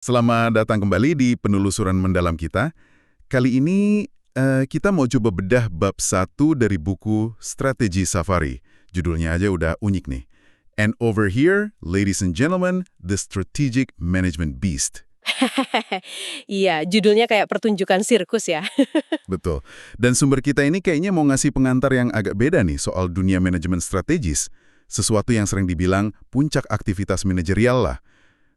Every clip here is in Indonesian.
Selamat datang kembali di penelusuran mendalam kita. Kali ini kita mau coba bedah bab 1 dari buku Strategi Safari. Judulnya aja udah unik nih. And over here, ladies and gentlemen, the strategic management beast. Iya, judulnya kayak pertunjukan sirkus ya. Betul. Dan sumber kita ini kayaknya mau ngasih pengantar yang agak beda nih soal dunia manajemen strategis. Sesuatu yang sering dibilang puncak aktivitas manajerial lah.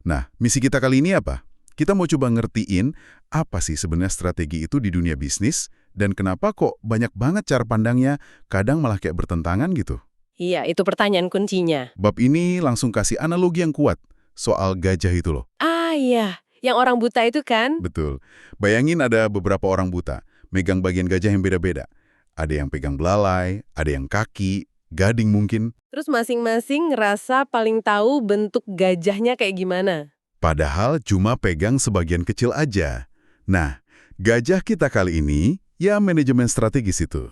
Nah, misi kita kali ini apa? Kita mau coba ngertiin apa sih sebenarnya strategi itu di dunia bisnis dan kenapa kok banyak banget cara pandangnya, kadang malah kayak bertentangan gitu. Iya, itu pertanyaan kuncinya. Bab ini langsung kasih analogi yang kuat soal gajah itu loh. Ah iya, yang orang buta itu kan? Betul. Bayangin ada beberapa orang buta, megang bagian gajah yang beda-beda. Ada yang pegang belalai, ada yang kaki, gading mungkin. Terus masing-masing ngerasa paling tahu bentuk gajahnya kayak gimana. Padahal cuma pegang sebagian kecil aja. Nah, gajah kita kali ini, ya manajemen strategis itu.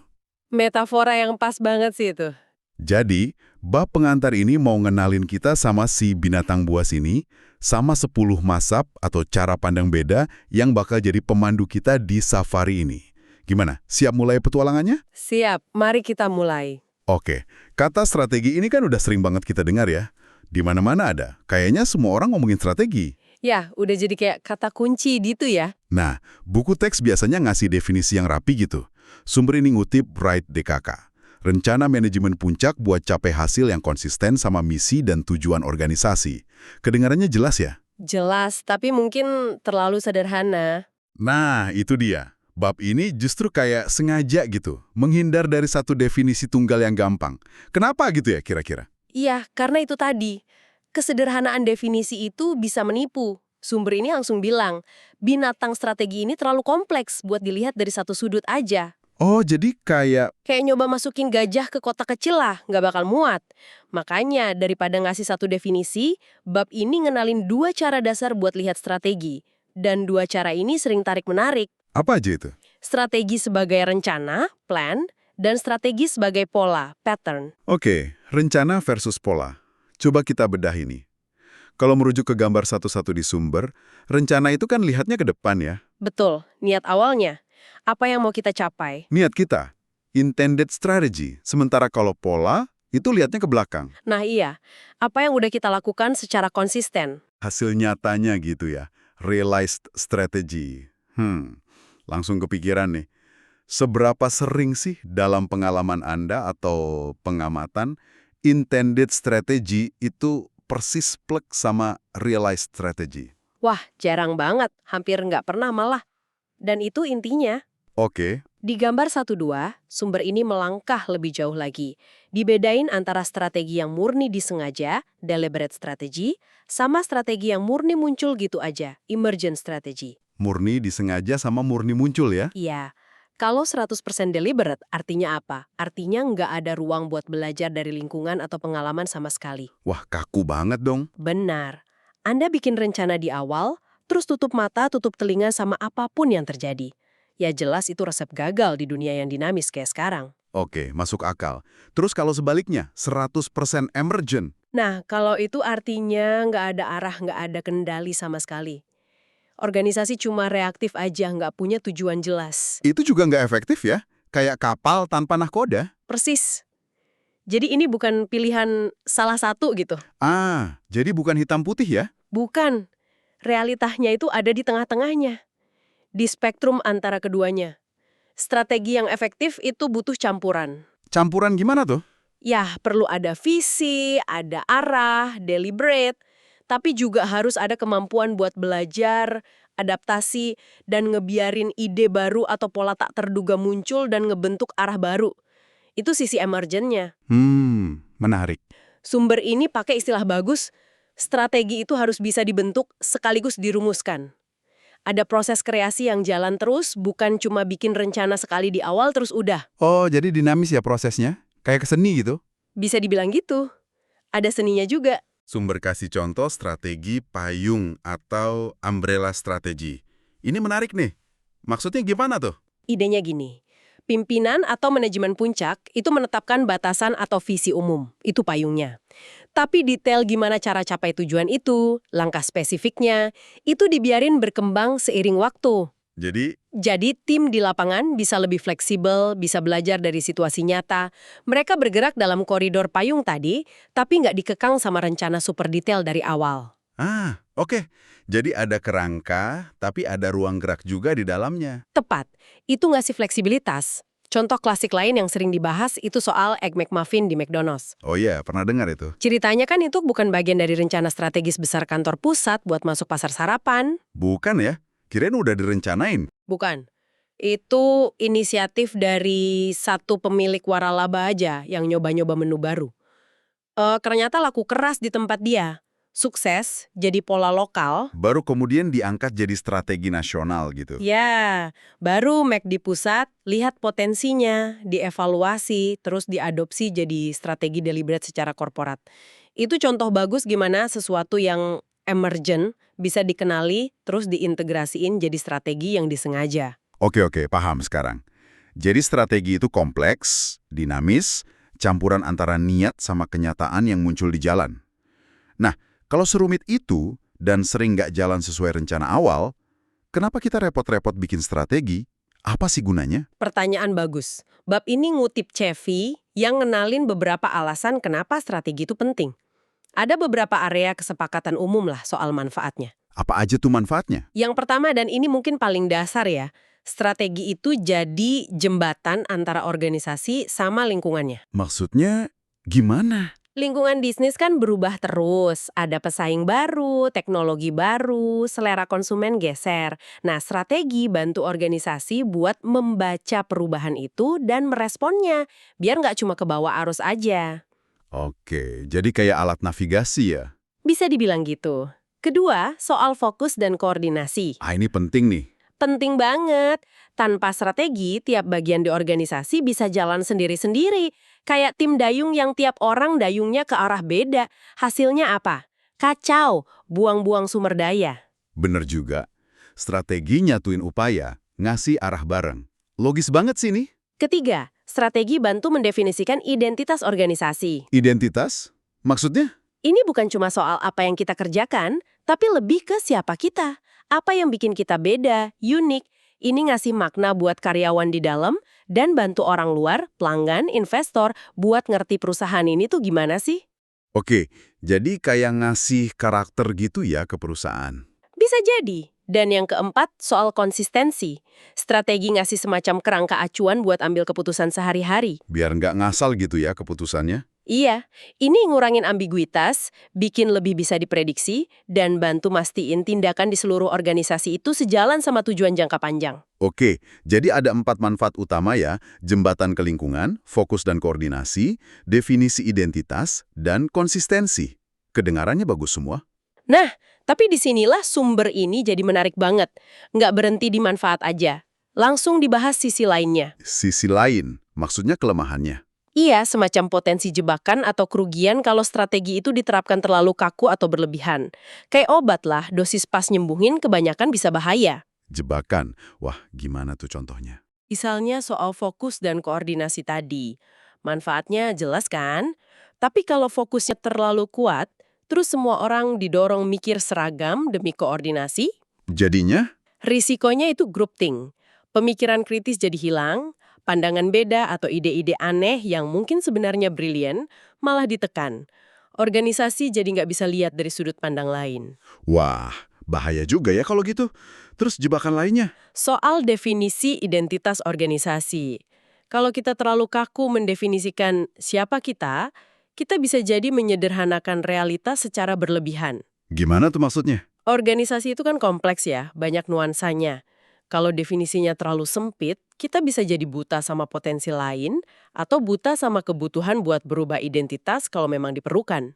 Metafora yang pas banget sih itu. Jadi, bab pengantar ini mau ngenalin kita sama si binatang buas ini, sama 10 mazhab atau cara pandang beda yang bakal jadi pemandu kita di safari ini. Gimana? Siap mulai petualangannya? Siap, mari kita mulai. Oke, kata strategi ini kan udah sering banget kita dengar ya. Di mana-mana ada. Kayaknya semua orang ngomongin strategi. Ya, udah jadi kayak kata kunci gitu ya. Nah, buku teks biasanya ngasih definisi yang rapi gitu. Sumber ini ngutip Wright DKK. Rencana manajemen puncak buat capai hasil yang konsisten sama misi dan tujuan organisasi. Kedengarannya jelas ya? Jelas, tapi mungkin terlalu sederhana. Nah, itu dia. Bab ini justru kayak sengaja gitu, menghindar dari satu definisi tunggal yang gampang. Kenapa gitu ya kira-kira? Iya, karena itu tadi. Kesederhanaan definisi itu bisa menipu. Sumber ini langsung bilang, binatang strategi ini terlalu kompleks buat dilihat dari satu sudut aja. Oh, jadi kayak... Kayak nyoba masukin gajah ke kotak kecil lah, nggak bakal muat. Makanya, daripada ngasih satu definisi, bab ini ngenalin dua cara dasar buat lihat strategi. Dan dua cara ini sering tarik-menarik. Apa aja itu? Strategi sebagai rencana, plan, dan strategi sebagai pola, pattern. Oke, rencana versus pola. Coba kita bedah ini. Kalau merujuk ke gambar satu-satu di sumber, rencana itu kan lihatnya ke depan ya. Betul, niat awalnya. Apa yang mau kita capai? Niat kita, intended strategy. Sementara kalau pola, itu lihatnya ke belakang. Nah iya, apa yang udah kita lakukan secara konsisten? Hasil nyatanya gitu ya, realized strategy. Langsung kepikiran nih. Seberapa sering sih dalam pengalaman Anda atau pengamatan, intended strategy itu persis plek sama realized strategy? Wah, jarang banget, hampir nggak pernah malah. Dan itu intinya. Oke, Di gambar 1-2, sumber ini melangkah lebih jauh lagi. Dibedain antara strategi yang murni disengaja, deliberate strategy, sama strategi yang murni muncul gitu aja, emergent strategy. murni disengaja sama murni muncul ya? Iya, kalau 100% deliberate artinya apa? Artinya nggak ada ruang buat belajar dari lingkungan atau pengalaman sama sekali. Wah, kaku banget dong. Benar. Anda bikin rencana di awal, terus tutup mata, tutup telinga sama apapun yang terjadi. Ya jelas itu resep gagal di dunia yang dinamis kayak sekarang. Oke, masuk akal. Terus kalau sebaliknya, 100% emergent. Nah, kalau itu artinya nggak ada arah, nggak ada kendali sama sekali. Organisasi cuma reaktif aja, nggak punya tujuan jelas. Itu juga nggak efektif ya? Kayak kapal tanpa nahkoda. Persis. Jadi ini bukan pilihan salah satu gitu. Jadi bukan hitam putih ya? Bukan. Realitanya itu ada di tengah-tengahnya. Di spektrum antara keduanya. Strategi yang efektif itu butuh campuran. Campuran gimana tuh? Ya, perlu ada visi, ada arah, deliberate, tapi juga harus ada kemampuan buat belajar, adaptasi, dan ngebiarin ide baru atau pola tak terduga muncul dan ngebentuk arah baru. Itu sisi emergennya. Menarik. Sumber ini pakai istilah bagus, strategi itu harus bisa dibentuk sekaligus dirumuskan. Ada proses kreasi yang jalan terus, bukan cuma bikin rencana sekali di awal terus udah. Oh, jadi dinamis ya prosesnya? Kayak keseni gitu? Bisa dibilang gitu. Ada seninya juga. Sumber kasih contoh strategi payung atau umbrella strategi. Ini menarik nih. Maksudnya gimana tuh? Idenya gini, pimpinan atau manajemen puncak itu menetapkan batasan atau visi umum, itu payungnya. Tapi detail gimana cara capai tujuan itu, langkah spesifiknya, itu dibiarin berkembang seiring waktu. Jadi tim di lapangan bisa lebih fleksibel, bisa belajar dari situasi nyata. Mereka bergerak dalam koridor payung tadi, tapi nggak dikekang sama rencana super detail dari awal. Oke. Jadi ada kerangka, tapi ada ruang gerak juga di dalamnya. Tepat, itu ngasih fleksibilitas. Contoh klasik lain yang sering dibahas itu soal Egg McMuffin di McDonald's. Oh iya, pernah dengar itu. Ceritanya kan itu bukan bagian dari rencana strategis besar kantor pusat buat masuk pasar sarapan. Bukan ya? Kirain udah direncanain. Bukan. Itu inisiatif dari satu pemilik waralaba aja yang nyoba-nyoba menu baru. Ternyata laku keras di tempat dia. Sukses, jadi pola lokal. Baru kemudian diangkat jadi strategi nasional gitu. Ya, baru Mac di pusat, lihat potensinya, dievaluasi, terus diadopsi jadi strategi deliberate secara korporat. Itu contoh bagus gimana sesuatu yang emergent bisa dikenali, terus diintegrasiin jadi strategi yang disengaja. Oke, paham sekarang. Jadi strategi itu kompleks, dinamis, campuran antara niat sama kenyataan yang muncul di jalan. Nah, kalau serumit itu dan sering nggak jalan sesuai rencana awal, kenapa kita repot-repot bikin strategi? Apa sih gunanya? Pertanyaan bagus. Bab ini ngutip Chevy yang ngenalin beberapa alasan kenapa strategi itu penting. Ada beberapa area kesepakatan umum lah soal manfaatnya. Apa aja tuh manfaatnya? Yang pertama, dan ini mungkin paling dasar ya, strategi itu jadi jembatan antara organisasi sama lingkungannya. Maksudnya gimana? Lingkungan bisnis kan berubah terus, ada pesaing baru, teknologi baru, selera konsumen geser. Nah, strategi bantu organisasi buat membaca perubahan itu dan meresponnya, biar nggak cuma ke bawah arus aja. Oke, jadi kayak alat navigasi ya? Bisa dibilang gitu. Kedua, soal fokus dan koordinasi. Ini penting nih. Penting banget. Tanpa strategi, tiap bagian di organisasi bisa jalan sendiri-sendiri. Kayak tim dayung yang tiap orang dayungnya ke arah beda. Hasilnya apa? Kacau, buang-buang sumber daya. Bener juga. Strategi nyatuin upaya, ngasih arah bareng. Logis banget sih nih. Ketiga, strategi bantu mendefinisikan identitas organisasi. Identitas? Maksudnya? Ini bukan cuma soal apa yang kita kerjakan, tapi lebih ke siapa kita. Apa yang bikin kita beda, unik. Ini ngasih makna buat karyawan di dalam dan bantu orang luar, pelanggan, investor, buat ngerti perusahaan ini tuh gimana sih? Oke, jadi kayak ngasih karakter gitu ya ke perusahaan. Bisa jadi. Dan yang keempat, soal konsistensi. Strategi ngasih semacam kerangka acuan buat ambil keputusan sehari-hari. Biar nggak ngasal gitu ya keputusannya. Iya, ini ngurangin ambiguitas, bikin lebih bisa diprediksi, dan bantu mastiin tindakan di seluruh organisasi itu sejalan sama tujuan jangka panjang. Oke, jadi ada 4 manfaat utama ya, jembatan ke lingkungan, fokus dan koordinasi, definisi identitas, dan konsistensi. Kedengarannya bagus semua. Nah, tapi disinilah sumber ini jadi menarik banget. Nggak berhenti di manfaat aja. Langsung dibahas sisi lainnya. Sisi lain, maksudnya kelemahannya. Iya, semacam potensi jebakan atau kerugian kalau strategi itu diterapkan terlalu kaku atau berlebihan. Kayak obat lah, dosis pas nyembuhin kebanyakan bisa bahaya. Jebakan, wah gimana tuh contohnya? Misalnya soal fokus dan koordinasi tadi. Manfaatnya jelas kan? Tapi kalau fokusnya terlalu kuat, terus semua orang didorong mikir seragam demi koordinasi, Jadinya? risikonya itu groupthink. Pemikiran kritis jadi hilang, pandangan beda atau ide-ide aneh yang mungkin sebenarnya brilian malah ditekan. Organisasi jadi nggak bisa lihat dari sudut pandang lain. Wah, bahaya juga ya kalau gitu. Terus jebakan lainnya? Soal definisi identitas organisasi. Kalau kita terlalu kaku mendefinisikan siapa kita bisa jadi menyederhanakan realitas secara berlebihan. Gimana tuh maksudnya? Organisasi itu kan kompleks ya, banyak nuansanya. Kalau definisinya terlalu sempit, kita bisa jadi buta sama potensi lain atau buta sama kebutuhan buat berubah identitas kalau memang diperlukan.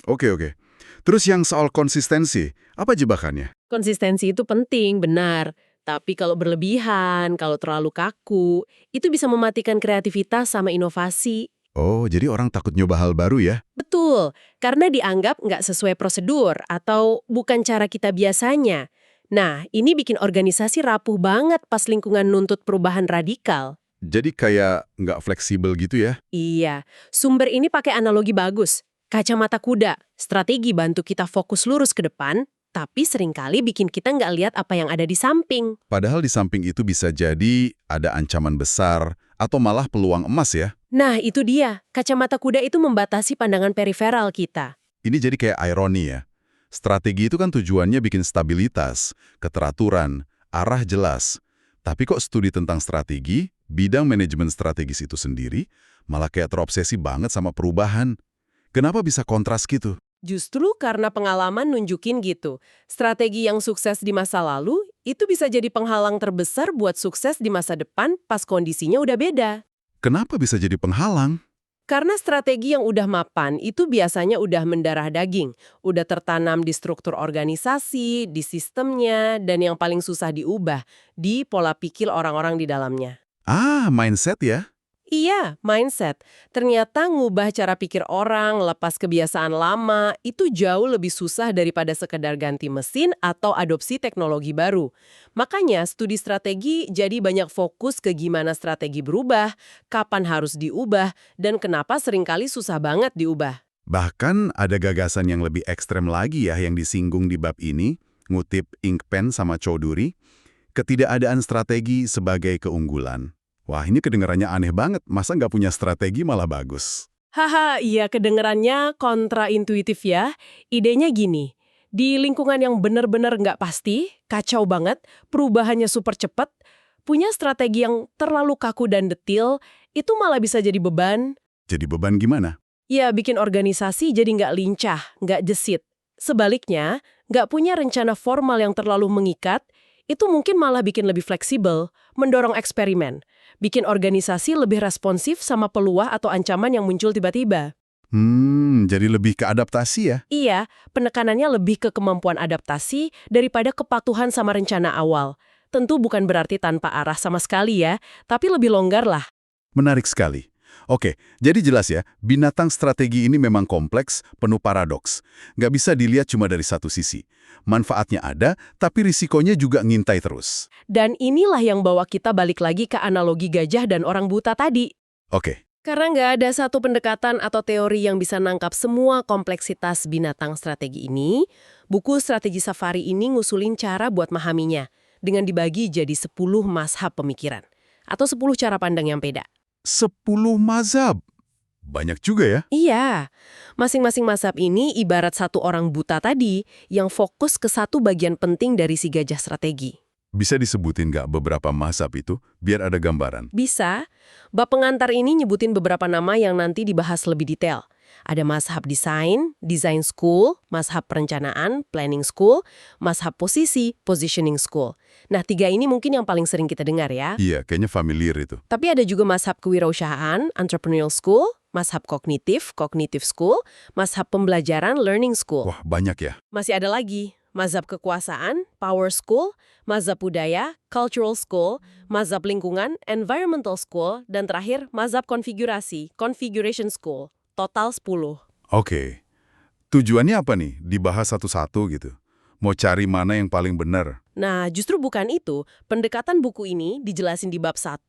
Oke. Terus yang soal konsistensi, apa jebakannya? Konsistensi itu penting, benar. Tapi kalau berlebihan, kalau terlalu kaku, itu bisa mematikan kreativitas sama inovasi. Oh, jadi orang takut nyoba hal baru ya? Betul, karena dianggap nggak sesuai prosedur atau bukan cara kita biasanya. Nah, ini bikin organisasi rapuh banget pas lingkungan nuntut perubahan radikal. Jadi kayak nggak fleksibel gitu ya? Iya, sumber ini pakai analogi bagus. Kacamata kuda, strategi bantu kita fokus lurus ke depan, tapi seringkali bikin kita nggak lihat apa yang ada di samping. Padahal di samping itu bisa jadi ada ancaman besar atau malah peluang emas ya. Nah, itu dia. Kacamata kuda itu membatasi pandangan periferal kita. Ini jadi kayak ironi ya. Strategi itu kan tujuannya bikin stabilitas, keteraturan, arah jelas. Tapi kok studi tentang strategi, bidang manajemen strategis itu sendiri, malah kayak terobsesi banget sama perubahan. Kenapa bisa kontras gitu? Justru karena pengalaman nunjukin gitu. Strategi yang sukses di masa lalu, itu bisa jadi penghalang terbesar buat sukses di masa depan pas kondisinya udah beda. Kenapa bisa jadi penghalang? Karena strategi yang udah mapan itu biasanya udah mendarah daging, udah tertanam di struktur organisasi, di sistemnya, dan yang paling susah diubah, di pola pikir orang-orang di dalamnya. Ah, mindset ya? Iya, mindset. Ternyata ngubah cara pikir orang, lepas kebiasaan lama, itu jauh lebih susah daripada sekedar ganti mesin atau adopsi teknologi baru. Makanya studi strategi jadi banyak fokus ke gimana strategi berubah, kapan harus diubah, dan kenapa seringkali susah banget diubah. Bahkan ada gagasan yang lebih ekstrem lagi ya yang disinggung di bab ini, ngutip Inkpen sama Choudhury, ketidakadaan strategi sebagai keunggulan. Wah, ini kedengarannya aneh banget, masa nggak punya strategi malah bagus? Haha, iya kedengerannya kontraintuitif ya. Idenya gini, di lingkungan yang benar-benar nggak pasti, kacau banget, perubahannya super cepat, punya strategi yang terlalu kaku dan detil, itu malah bisa jadi beban. Jadi beban gimana? Ya, bikin organisasi jadi nggak lincah, nggak gesit. Sebaliknya, nggak punya rencana formal yang terlalu mengikat, itu mungkin malah bikin lebih fleksibel, mendorong eksperimen, bikin organisasi lebih responsif sama peluang atau ancaman yang muncul tiba-tiba. Jadi lebih ke adaptasi ya? Iya, penekanannya lebih ke kemampuan adaptasi daripada kepatuhan sama rencana awal. Tentu bukan berarti tanpa arah sama sekali ya, tapi lebih longgar lah. Menarik sekali. Oke, jadi jelas ya, binatang strategi ini memang kompleks, penuh paradoks. Nggak bisa dilihat cuma dari satu sisi. Manfaatnya ada, tapi risikonya juga ngintai terus. Dan inilah yang bawa kita balik lagi ke analogi gajah dan orang buta tadi. Oke, Karena nggak ada satu pendekatan atau teori yang bisa nangkap semua kompleksitas binatang strategi ini, buku Strategi Safari ini ngusulin cara buat memahaminya, dengan dibagi jadi 10 mazhab pemikiran, atau 10 cara pandang yang beda. 10 mazhab. Banyak juga ya? Iya, masing-masing mazhab ini ibarat satu orang buta tadi yang fokus ke satu bagian penting dari si gajah strategi. Bisa disebutin nggak beberapa mazhab itu, biar ada gambaran? Bisa, bab pengantar ini nyebutin beberapa nama yang nanti dibahas lebih detail. Ada mazhab desain, design school, mazhab perencanaan, planning school, mazhab posisi, positioning school. Nah, 3 ini mungkin yang paling sering kita dengar ya. Iya, kayaknya familiar itu. Tapi ada juga mazhab kewirausahaan, entrepreneurial school, mazhab kognitif, cognitive school, mazhab pembelajaran, learning school. Wah, banyak ya? Masih ada lagi, mazhab kekuasaan, power school, mazhab budaya, cultural school, mazhab lingkungan, environmental school, dan terakhir mazhab konfigurasi, configuration school. Total 10. Oke. Tujuannya apa nih? Dibahas satu-satu gitu? Mau cari mana yang paling benar? Nah, justru bukan itu. Pendekatan buku ini dijelasin di bab 1,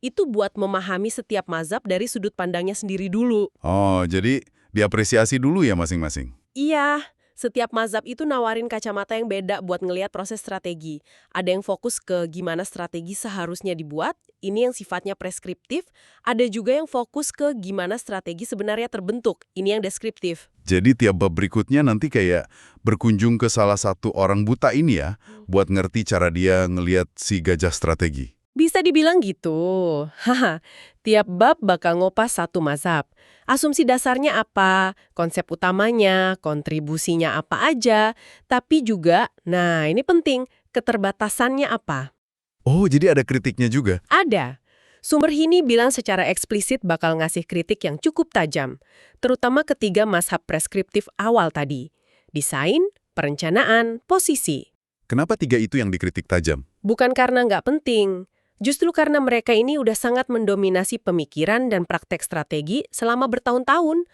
itu buat memahami setiap mazhab dari sudut pandangnya sendiri dulu. Oh, jadi diapresiasi dulu ya masing-masing? Iya, setiap mazhab itu nawarin kacamata yang beda buat ngelihat proses strategi. Ada yang fokus ke gimana strategi seharusnya dibuat, ini yang sifatnya preskriptif. Ada juga yang fokus ke gimana strategi sebenarnya terbentuk, ini yang deskriptif. Jadi tiap bab berikutnya nanti kayak berkunjung ke salah satu orang buta ini ya, buat ngerti cara dia ngelihat si gajah strategi. Bisa dibilang gitu. Haha, tiap bab bakal ngopas satu mazhab. Asumsi dasarnya apa, konsep utamanya, kontribusinya apa aja, tapi juga, nah ini penting, keterbatasannya apa. Oh, jadi ada kritiknya juga? Ada. Sumber ini bilang secara eksplisit bakal ngasih kritik yang cukup tajam, terutama ketiga mazhab preskriptif awal tadi. Desain, perencanaan, posisi. Kenapa 3 itu yang dikritik tajam? Bukan karena nggak penting, justru karena mereka ini udah sangat mendominasi pemikiran dan praktek strategi selama bertahun-tahun.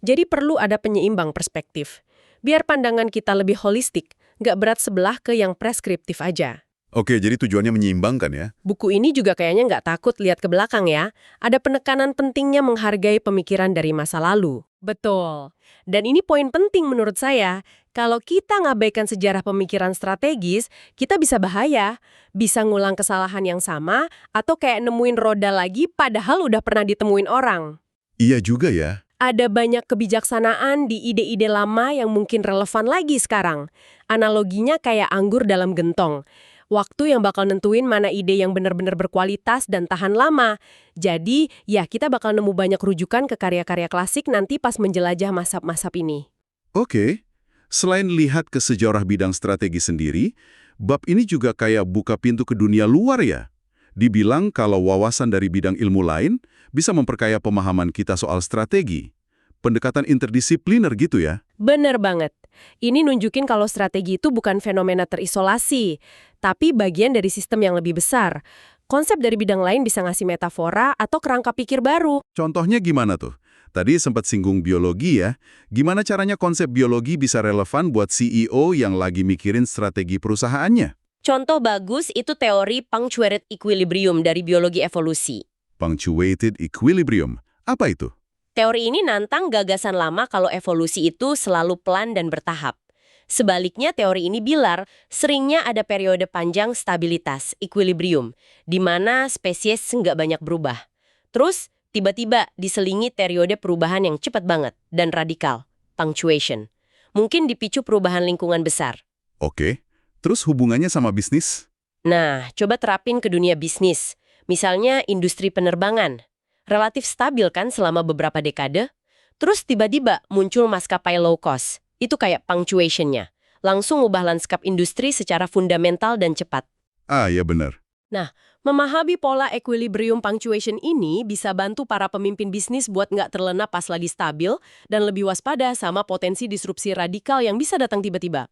Jadi perlu ada penyeimbang perspektif. Biar pandangan kita lebih holistik, nggak berat sebelah ke yang preskriptif aja. Oke, jadi tujuannya menyeimbangkan ya? Buku ini juga kayaknya nggak takut lihat ke belakang ya. Ada penekanan pentingnya menghargai pemikiran dari masa lalu. Betul. Dan ini poin penting menurut saya. Kalau kita ngabaikan sejarah pemikiran strategis, kita bisa bahaya. Bisa ngulang kesalahan yang sama, atau kayak nemuin roda lagi padahal udah pernah ditemuin orang. Iya juga ya. Ada banyak kebijaksanaan di ide-ide lama yang mungkin relevan lagi sekarang. Analoginya kayak anggur dalam gentong. Waktu yang bakal nentuin mana ide yang benar-benar berkualitas dan tahan lama. Jadi, ya kita bakal nemu banyak rujukan ke karya-karya klasik nanti pas menjelajah mazhab-mazhab ini. Oke. Selain lihat ke sejarah bidang strategi sendiri, bab ini juga kayak buka pintu ke dunia luar ya. Dibilang kalau wawasan dari bidang ilmu lain bisa memperkaya pemahaman kita soal strategi. Pendekatan interdisipliner gitu ya. Bener banget. Ini nunjukin kalau strategi itu bukan fenomena terisolasi, tapi bagian dari sistem yang lebih besar. Konsep dari bidang lain bisa ngasih metafora atau kerangka pikir baru. Contohnya gimana tuh? Tadi sempat singgung biologi ya. Gimana caranya konsep biologi bisa relevan buat CEO yang lagi mikirin strategi perusahaannya? Contoh bagus itu teori punctuated equilibrium dari biologi evolusi. Punctuated equilibrium. Apa itu? Teori ini nantang gagasan lama kalau evolusi itu selalu pelan dan bertahap. Sebaliknya teori ini bilar, seringnya ada periode panjang stabilitas, equilibrium, di mana spesies nggak banyak berubah. Terus, tiba-tiba diselingi periode perubahan yang cepat banget dan radikal, punctuation. Mungkin dipicu perubahan lingkungan besar. Oke. Terus hubungannya sama bisnis? Nah, coba terapin ke dunia bisnis. Misalnya industri penerbangan. Relatif stabil kan selama beberapa dekade? Terus tiba-tiba muncul maskapai low cost. Itu kayak punctuation-nya. Langsung ubah lanskap industri secara fundamental dan cepat. Ah, ya benar. Nah, memahami pola equilibrium punctuation ini bisa bantu para pemimpin bisnis buat nggak terlena pas lagi stabil dan lebih waspada sama potensi disrupsi radikal yang bisa datang tiba-tiba.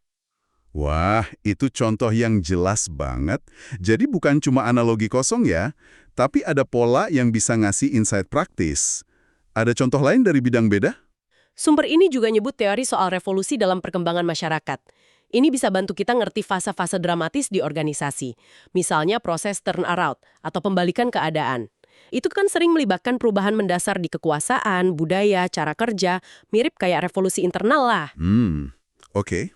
Wah, itu contoh yang jelas banget. Jadi bukan cuma analogi kosong ya, tapi ada pola yang bisa ngasih insight praktis. Ada contoh lain dari bidang beda? Sumber ini juga nyebut teori soal revolusi dalam perkembangan masyarakat. Ini bisa bantu kita ngerti fase-fase dramatis di organisasi. Misalnya proses turnaround atau pembalikan keadaan. Itu kan sering melibatkan perubahan mendasar di kekuasaan, budaya, cara kerja, mirip kayak revolusi internal lah. Oke.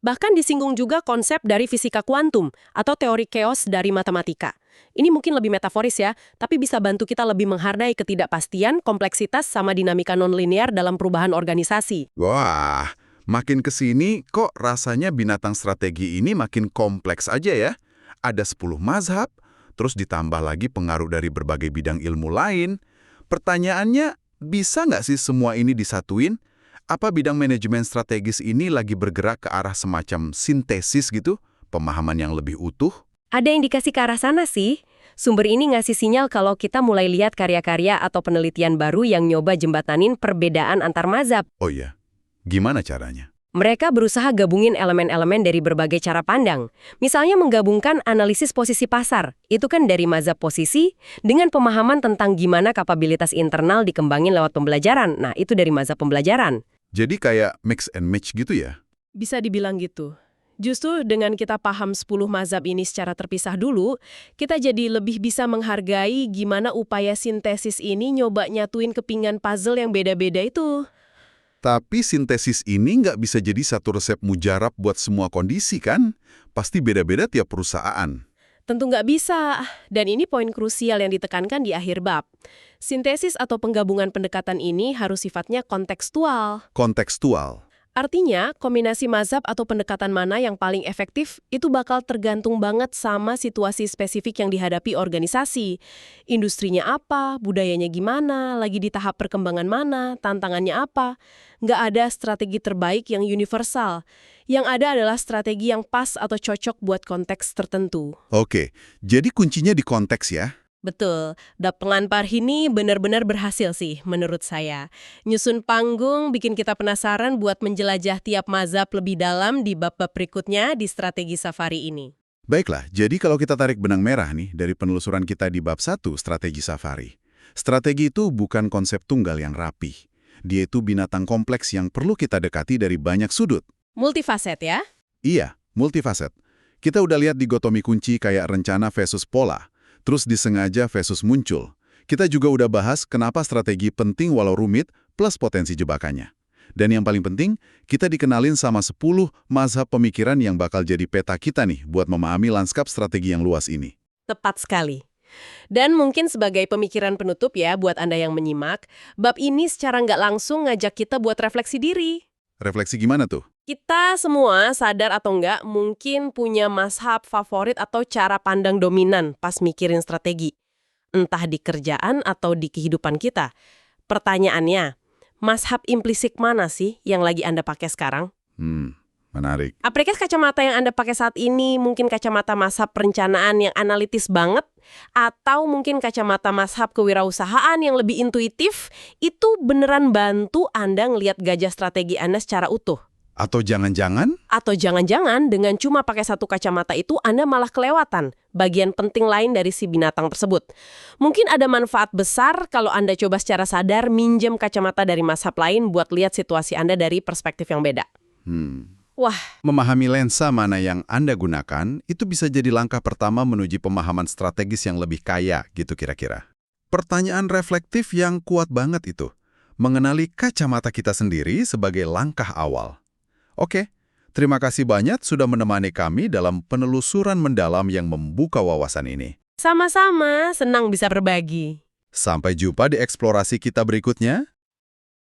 Bahkan disinggung juga konsep dari fisika kuantum atau teori chaos dari matematika. Ini mungkin lebih metaforis ya, tapi bisa bantu kita lebih menghargai ketidakpastian, kompleksitas, sama dinamika nonlinear dalam perubahan organisasi. Wah, makin kesini kok rasanya binatang strategi ini makin kompleks aja ya. Ada 10 mazhab, terus ditambah lagi pengaruh dari berbagai bidang ilmu lain. Pertanyaannya, bisa nggak sih semua ini disatuin? Apa bidang manajemen strategis ini lagi bergerak ke arah semacam sintesis gitu? Pemahaman yang lebih utuh? Ada yang dikasih ke arah sana sih. Sumber ini ngasih sinyal kalau kita mulai lihat karya-karya atau penelitian baru yang nyoba jembatanin perbedaan antar mazhab. Oh iya, gimana caranya? Mereka berusaha gabungin elemen-elemen dari berbagai cara pandang. Misalnya menggabungkan analisis posisi pasar, itu kan dari mazhab posisi, dengan pemahaman tentang gimana kapabilitas internal dikembangin lewat pembelajaran. Nah, itu dari mazhab pembelajaran. Jadi kayak mix and match gitu ya? Bisa dibilang gitu. Justru dengan kita paham 10 mazhab ini secara terpisah dulu, kita jadi lebih bisa menghargai gimana upaya sintesis ini nyoba nyatuin kepingan puzzle yang beda-beda itu. Tapi sintesis ini nggak bisa jadi satu resep mujarab buat semua kondisi kan? Pasti beda-beda tiap perusahaan. Tentu nggak bisa, dan ini poin krusial yang ditekankan di akhir bab. Sintesis atau penggabungan pendekatan ini harus sifatnya kontekstual. Kontekstual. Artinya, kombinasi mazhab atau pendekatan mana yang paling efektif itu bakal tergantung banget sama situasi spesifik yang dihadapi organisasi. Industrinya apa, budayanya gimana, lagi di tahap perkembangan mana, tantangannya apa. Nggak ada strategi terbaik yang universal. Yang ada adalah strategi yang pas atau cocok buat konteks tertentu. Oke, jadi kuncinya di konteks ya? Betul, Dap Penganpar ini benar-benar berhasil sih menurut saya. Nyusun panggung bikin kita penasaran buat menjelajah tiap mazhab lebih dalam di bab-bab berikutnya di strategi safari ini. Baiklah, jadi kalau kita tarik benang merah nih dari penelusuran kita di bab 1, strategi safari. Strategi itu bukan konsep tunggal yang rapih. Dia itu binatang kompleks yang perlu kita dekati dari banyak sudut. Multifaset ya? Iya, multifaset. Kita udah lihat dikotomi kunci kayak rencana versus pola. Terus disengaja versus muncul. Kita juga udah bahas kenapa strategi penting walau rumit, plus potensi jebakannya. Dan yang paling penting, kita dikenalin sama 10 mazhab pemikiran yang bakal jadi peta kita nih buat memahami lanskap strategi yang luas ini. Tepat sekali. Dan mungkin sebagai pemikiran penutup ya buat Anda yang menyimak, bab ini secara nggak langsung ngajak kita buat refleksi diri. Refleksi gimana tuh? Kita semua, sadar atau nggak, mungkin punya mazhab favorit atau cara pandang dominan pas mikirin strategi. Entah di kerjaan atau di kehidupan kita. Pertanyaannya, mazhab implisik mana sih yang lagi Anda pakai sekarang? Menarik. Apakah kacamata yang Anda pakai saat ini mungkin kacamata mazhab perencanaan yang analitis banget? Atau mungkin kacamata mazhab kewirausahaan yang lebih intuitif? Itu beneran bantu Anda ngelihat gajah strategi Anda secara utuh? Atau jangan-jangan? Atau jangan-jangan dengan cuma pakai satu kacamata itu Anda malah kelewatan bagian penting lain dari si binatang tersebut. Mungkin ada manfaat besar kalau Anda coba secara sadar minjem kacamata dari mazhab lain buat lihat situasi Anda dari perspektif yang beda. Wah, Memahami lensa mana yang Anda gunakan, itu bisa jadi langkah pertama menuju pemahaman strategis yang lebih kaya gitu kira-kira. Pertanyaan reflektif yang kuat banget itu. Mengenali kacamata kita sendiri sebagai langkah awal. Oke, terima kasih banyak sudah menemani kami dalam penelusuran mendalam yang membuka wawasan ini. sama-sama senang bisa berbagi. Sampai jumpa di eksplorasi kita berikutnya.